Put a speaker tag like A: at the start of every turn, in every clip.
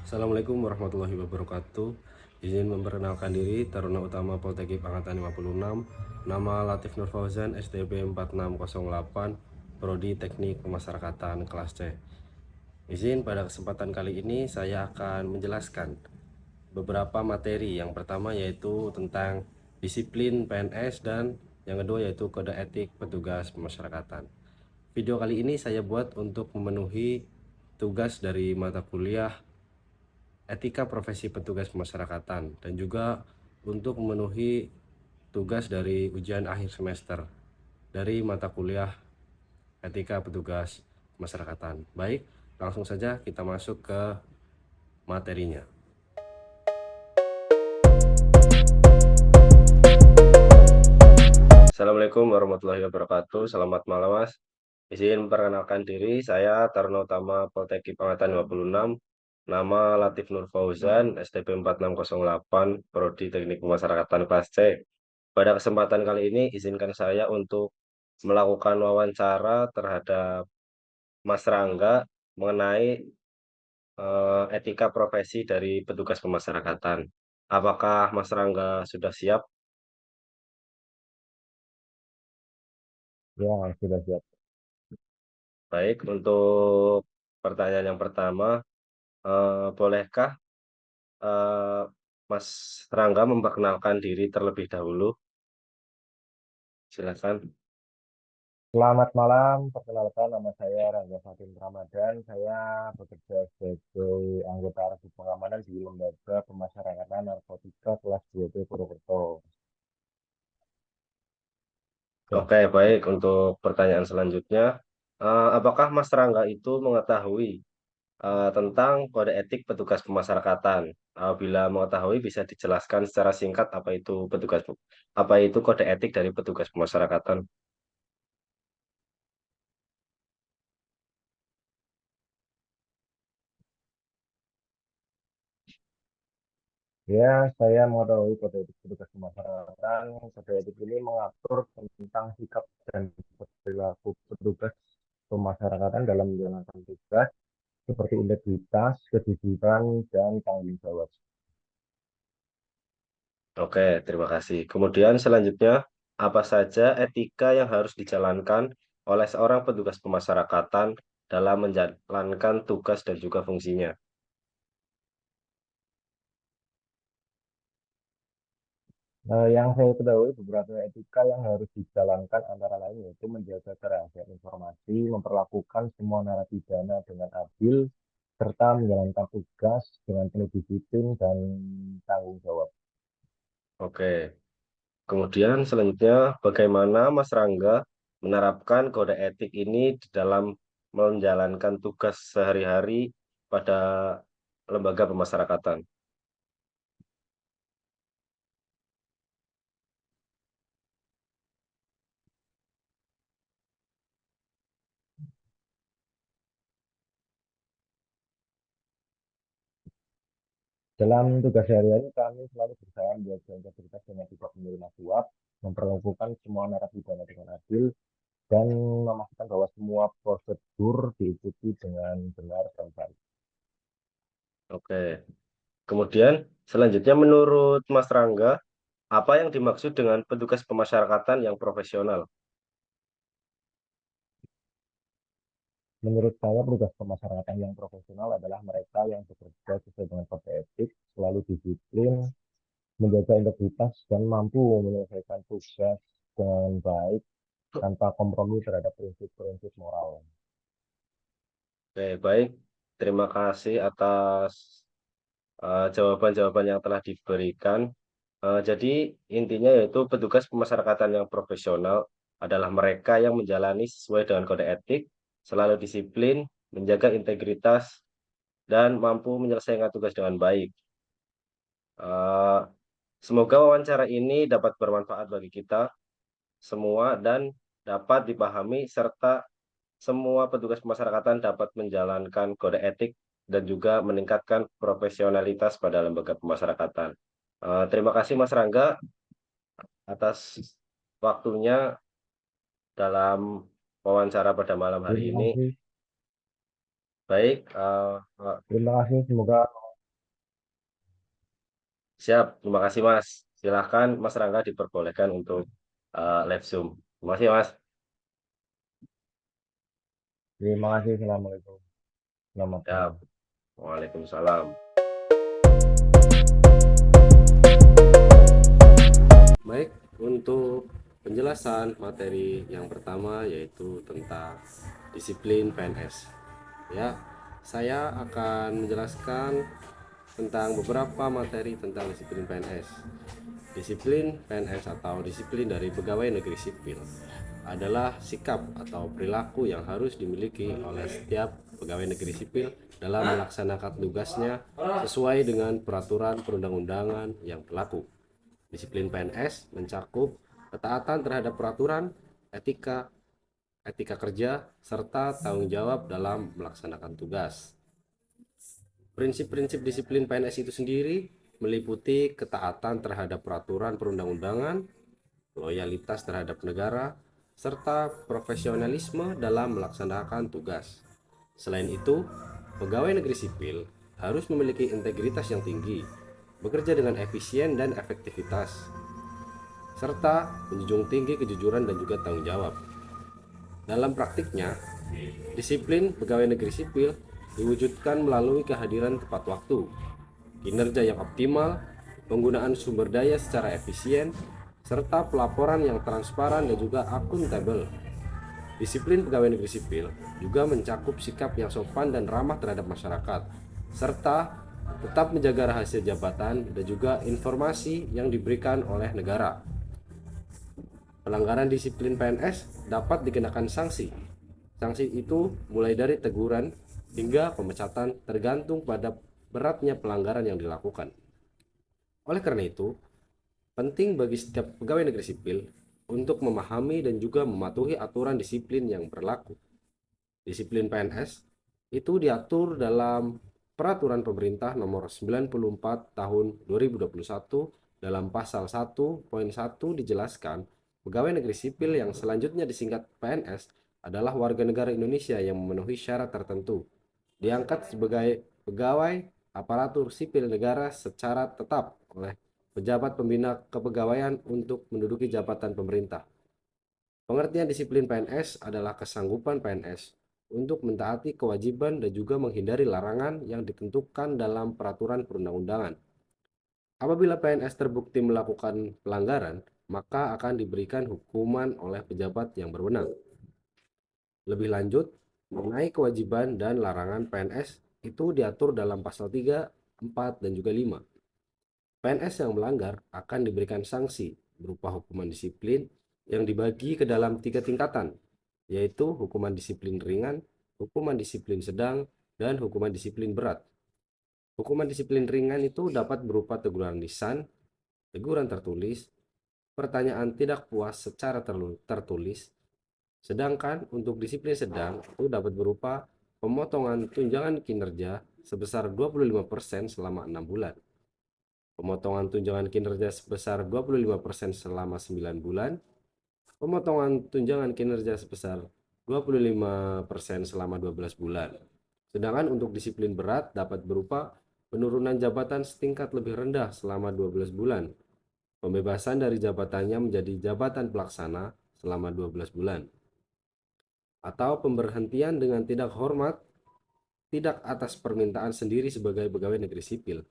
A: Assalamualaikum warahmatullahi wabarakatuh. Izin memperkenalkan diri, Taruna Utama Polteknik Angkatan 56. Nama Latif Nur Fauzan, STB 4608, Prodi Teknik Pemasyarakatan kelas C. Izin pada kesempatan kali ini saya akan menjelaskan beberapa materi. Yang pertama yaitu tentang disiplin PNS dan yang kedua yaitu kode etik petugas pemasyarakatan. Video kali ini saya buat untuk memenuhi tugas dari mata kuliah etika profesi petugas pemasyarakatan dan juga untuk memenuhi tugas dari ujian akhir semester dari mata kuliah etika petugas pemasyarakatan. Baik, langsung saja kita masuk ke materinya. Assalamualaikum warahmatullahi wabarakatuh. Selamat malam, Mas. Izin memperkenalkan diri, saya Taruna Utama Polteknik Angkatan 56. Nama Latif Nur Fauzan, STB 4608, Prodi Teknik Pemasyarakatan kelas C. Pada kesempatan kali ini, izinkan saya untuk melakukan wawancara terhadap Mas Rangga mengenai etika profesi dari petugas pemasyarakatan. Apakah Mas Rangga sudah siap?
B: Ya, sudah siap.
A: Baik, untuk pertanyaan yang pertama, bolehkah eh, Mas Rangga memperkenalkan diri terlebih dahulu? Silakan.
B: Selamat malam, perkenalkan nama saya Rangga Fatin Ramadan. Saya bekerja sebagai anggota Regu Pengamanan di Lembaga Pemasyarakatan Narkotika kelas 2B Purwokerto. Ya,
A: Oke, baik. Untuk pertanyaan selanjutnya, apakah Mas Rangga itu mengetahui tentang kode etik petugas pemasyarakatan? Bila mengetahui, bisa dijelaskan secara singkat apa itu kode etik dari petugas pemasyarakatan?
B: ya, saya mengetahui kode etik petugas pemasyarakatan. Kode etik ini mengatur tentang sikap dan perilaku petugas pemasyarakatan dalam menjalankan tugas seperti integritas, kejujuran, dan tanggung jawab.
A: Oke, terima kasih. Kemudian selanjutnya, apa saja etika yang harus dijalankan oleh seorang petugas pemasyarakatan dalam menjalankan tugas dan juga fungsinya?
B: Yang saya ketahui beberapa etika yang harus dijalankan antara lain yaitu menjaga kerahasiaan informasi, memperlakukan semua narapidana dengan adil, serta menjalankan tugas dengan penuh disiplin dan tanggung jawab.
A: Oke. Kemudian selanjutnya, bagaimana Mas Rangga menerapkan kode etik ini di dalam menjalankan tugas sehari-hari pada lembaga pemasyarakatan?
B: Dalam tugas sehari-hari kami selalu berusaha menjaga integritas dengan tidak menerima suap, memperlakukan semua narapidana dengan adil, dan memastikan bahwa semua prosedur diikuti dengan benar dan baik.
A: Oke. Kemudian selanjutnya menurut Mas Rangga, apa yang dimaksud dengan petugas pemasyarakatan yang profesional?
B: Menurut saya, petugas pemasyarakatan yang profesional adalah mereka yang bekerja sesuai dengan kode etik, selalu disiplin, menjaga integritas, dan mampu menyelesaikan tugas dengan baik tanpa kompromi terhadap prinsip-prinsip moral.
A: Oke, baik. Terima kasih atas jawaban-jawaban yang telah diberikan. Jadi intinya yaitu petugas pemasyarakatan yang profesional adalah mereka yang menjalani sesuai dengan kode etik, selalu disiplin, menjaga integritas, dan mampu menyelesaikan tugas dengan baik. Eh, Semoga wawancara ini dapat bermanfaat bagi kita semua dan dapat dipahami serta semua petugas pemasyarakatan dapat menjalankan kode etik dan juga meningkatkan profesionalitas pada lembaga pemasyarakatan. Terima kasih Mas Rangga atas waktunya dalam wawancara pada malam hari
B: Terima
A: ini.
B: kasih,
A: Baik,
B: terima kasih. Semoga
A: Siap, terima kasih Mas. Silakan Mas Rangga diperbolehkan untuk live Zoom. Terima kasih Mas.
B: Terima kasih. Assalamualaikum. Selamat
A: Siap.
B: malam.
A: Waalaikumsalam. Baik, untuk penjelasan materi yang pertama yaitu tentang disiplin PNS. Ya, saya akan menjelaskan tentang beberapa materi tentang disiplin PNS. Disiplin PNS atau disiplin dari pegawai negeri sipil adalah sikap atau perilaku yang harus dimiliki oleh setiap pegawai negeri sipil dalam melaksanakan tugasnya sesuai dengan peraturan perundang-undangan yang berlaku. Disiplin PNS mencakup ketaatan terhadap peraturan, etika, etika kerja, serta tanggung jawab dalam melaksanakan tugas. Prinsip-prinsip disiplin PNS itu sendiri meliputi ketaatan terhadap peraturan perundang-undangan, loyalitas terhadap negara, serta profesionalisme dalam melaksanakan tugas. Selain itu, pegawai negeri sipil harus memiliki integritas yang tinggi, bekerja dengan efisien dan efektivitas, serta menjunjung tinggi kejujuran dan juga tanggung jawab. Dalam praktiknya, disiplin pegawai negeri sipil diwujudkan melalui kehadiran tepat waktu, kinerja yang optimal, penggunaan sumber daya secara efisien, serta pelaporan yang transparan dan juga akuntabel. Disiplin pegawai negeri sipil juga mencakup sikap yang sopan dan ramah terhadap masyarakat, serta tetap menjaga rahasia jabatan dan juga informasi yang diberikan oleh negara. Pelanggaran disiplin PNS dapat dikenakan sanksi. Sanksi itu mulai dari teguran hingga pemecatan tergantung pada beratnya pelanggaran yang dilakukan. Oleh karena itu, penting bagi setiap pegawai negeri sipil untuk memahami dan juga mematuhi aturan disiplin yang berlaku. Disiplin PNS itu diatur dalam Peraturan Pemerintah Nomor 94 Tahun 2021 dalam pasal 1.1 dijelaskan pegawai negeri sipil yang selanjutnya disingkat PNS adalah warga negara Indonesia yang memenuhi syarat tertentu, diangkat sebagai pegawai aparatur sipil negara secara tetap oleh pejabat pembina kepegawaian untuk menduduki jabatan pemerintah. Pengertian disiplin PNS adalah kesanggupan PNS untuk mentaati kewajiban dan juga menghindari larangan yang ditentukan dalam peraturan perundang-undangan. Apabila PNS terbukti melakukan pelanggaran, maka akan diberikan hukuman oleh pejabat yang berwenang. Lebih lanjut, mengenai kewajiban dan larangan PNS itu diatur dalam pasal 3, 4, dan juga 5. PNS yang melanggar akan diberikan sanksi berupa hukuman disiplin yang dibagi ke dalam 3 tingkatan, yaitu hukuman disiplin ringan, hukuman disiplin sedang, dan hukuman disiplin berat. Hukuman disiplin ringan itu dapat berupa teguran lisan, teguran tertulis, pertanyaan tidak puas secara tertulis, sedangkan untuk disiplin sedang itu dapat berupa pemotongan tunjangan kinerja sebesar 25% selama 6 bulan. Pemotongan tunjangan kinerja sebesar 25% selama 9 bulan, pemotongan tunjangan kinerja sebesar 25% selama 12 bulan. Sedangkan untuk disiplin berat dapat berupa penurunan jabatan setingkat lebih rendah selama 12 bulan, pembebasan dari jabatannya menjadi jabatan pelaksana selama 12 bulan, atau pemberhentian dengan tidak hormat, tidak atas permintaan sendiri sebagai pegawai negeri sipil.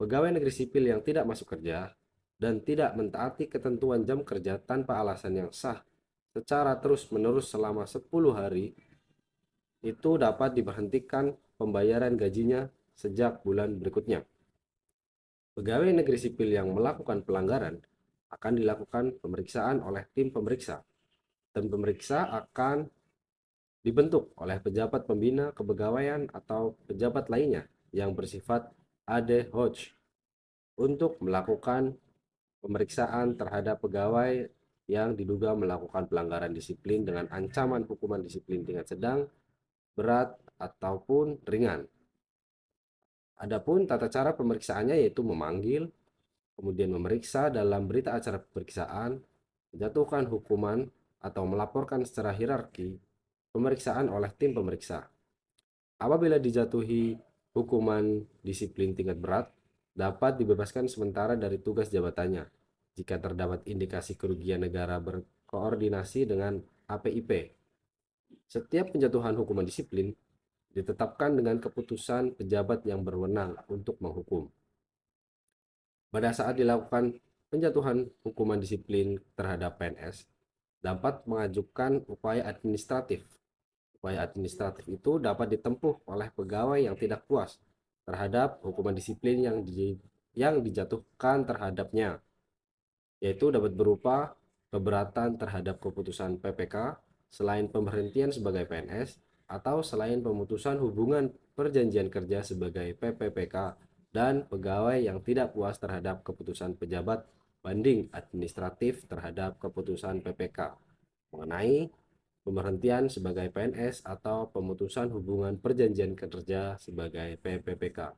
A: Pegawai negeri sipil yang tidak masuk kerja dan tidak mentaati ketentuan jam kerja tanpa alasan yang sah secara terus-menerus selama 10 hari itu dapat diberhentikan pembayaran gajinya sejak bulan berikutnya. Pegawai negeri sipil yang melakukan pelanggaran akan dilakukan pemeriksaan oleh tim pemeriksa, dan pemeriksa akan dibentuk oleh pejabat pembina kepegawaian atau pejabat lainnya yang bersifat ad hoc untuk melakukan pemeriksaan terhadap pegawai yang diduga melakukan pelanggaran disiplin dengan ancaman hukuman disiplin tingkat sedang, berat, ataupun ringan. Adapun tata cara pemeriksaannya yaitu memanggil, kemudian memeriksa dalam berita acara pemeriksaan, menjatuhkan hukuman atau melaporkan secara hierarki pemeriksaan oleh tim pemeriksa. Apabila dijatuhi hukuman disiplin tingkat berat, dapat dibebaskan sementara dari tugas jabatannya jika terdapat indikasi kerugian negara berkoordinasi dengan APIP. Setiap penjatuhan hukuman disiplin ditetapkan dengan keputusan pejabat yang berwenang untuk menghukum. Pada saat dilakukan penjatuhan hukuman disiplin terhadap PNS, dapat mengajukan upaya administratif. Upaya administratif itu dapat ditempuh oleh pegawai yang tidak puas terhadap hukuman disiplin yang dijatuhkan terhadapnya, yaitu dapat berupa keberatan terhadap keputusan PPK selain pemberhentian sebagai PNS atau selain pemutusan hubungan perjanjian kerja sebagai PPPK, dan pegawai yang tidak puas terhadap keputusan pejabat banding administratif terhadap keputusan PPK mengenai pemberhentian sebagai PNS atau pemutusan hubungan perjanjian kerja sebagai PPPK.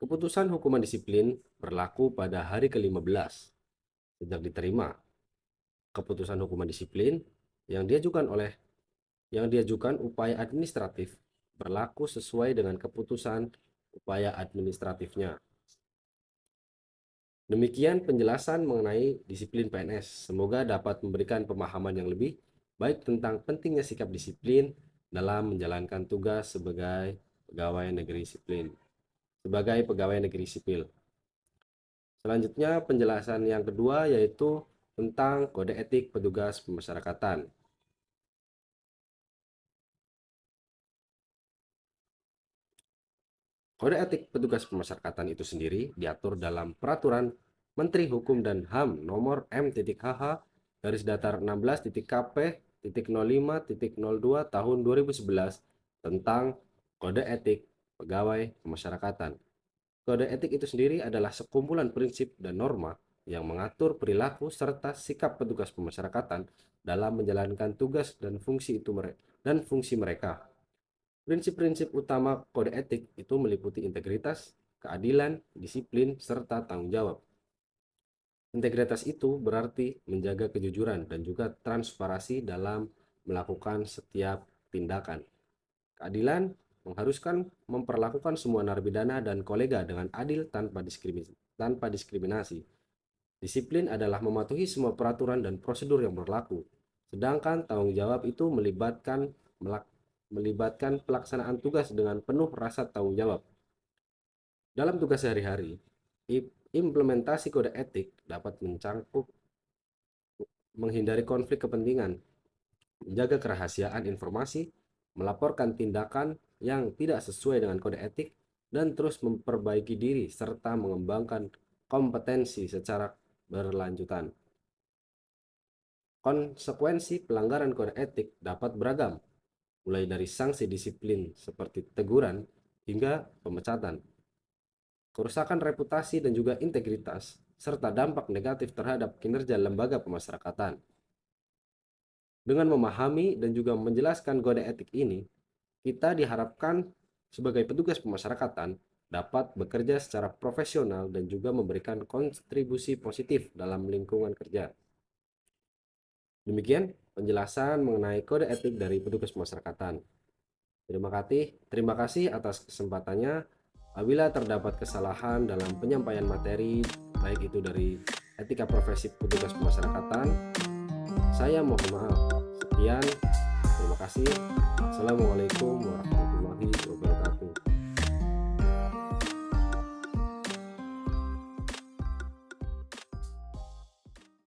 A: Keputusan hukuman disiplin berlaku pada hari ke-15 sejak diterima. Keputusan hukuman disiplin yang diajukan upaya administratif berlaku sesuai dengan keputusan upaya administratifnya. Demikian penjelasan mengenai disiplin PNS. Semoga dapat memberikan pemahaman yang lebih baik tentang pentingnya sikap disiplin dalam menjalankan tugas sebagai pegawai negeri sipil. Selanjutnya penjelasan yang kedua yaitu tentang kode etik petugas pemasyarakatan. Kode etik petugas pemasyarakatan itu sendiri diatur dalam Peraturan Menteri Hukum dan HAM nomor M.HH garis datar 16.KP.05.02 tahun 2011 tentang kode etik pegawai pemasyarakatan. Kode etik itu sendiri adalah sekumpulan prinsip dan norma yang mengatur perilaku serta sikap petugas pemasyarakatan dalam menjalankan tugas dan fungsi mereka. Prinsip-prinsip utama kode etik itu meliputi integritas, keadilan, disiplin, serta tanggung jawab. Integritas itu berarti menjaga kejujuran dan juga transparansi dalam melakukan setiap tindakan. Keadilan mengharuskan memperlakukan semua narapidana dan kolega dengan adil tanpa diskriminasi. Disiplin adalah mematuhi semua peraturan dan prosedur yang berlaku. Sedangkan tanggung jawab itu melibatkan pelaksanaan tugas dengan penuh rasa tanggung jawab. Dalam tugas sehari-hari, implementasi kode etik dapat mencangkup menghindari konflik kepentingan, menjaga kerahasiaan informasi, melaporkan tindakan yang tidak sesuai dengan kode etik, dan terus memperbaiki diri serta mengembangkan kompetensi secara berlanjutan. Konsekuensi pelanggaran kode etik dapat beragam, mulai dari sanksi disiplin seperti teguran hingga pemecatan, kerusakan reputasi dan juga integritas, serta dampak negatif terhadap kinerja lembaga pemasyarakatan. Dengan memahami dan juga menjelaskan kode etik ini, kita diharapkan sebagai petugas pemasyarakatan dapat bekerja secara profesional dan juga memberikan kontribusi positif dalam lingkungan kerja. Demikian penjelasan mengenai kode etik dari petugas pemasyarakatan. Terima kasih atas kesempatannya. Apabila terdapat kesalahan dalam penyampaian materi, baik itu dari etika profesi petugas pemasyarakatan, saya mohon maaf. Sekian, terima kasih. Assalamualaikum warahmatullahi wabarakatuh.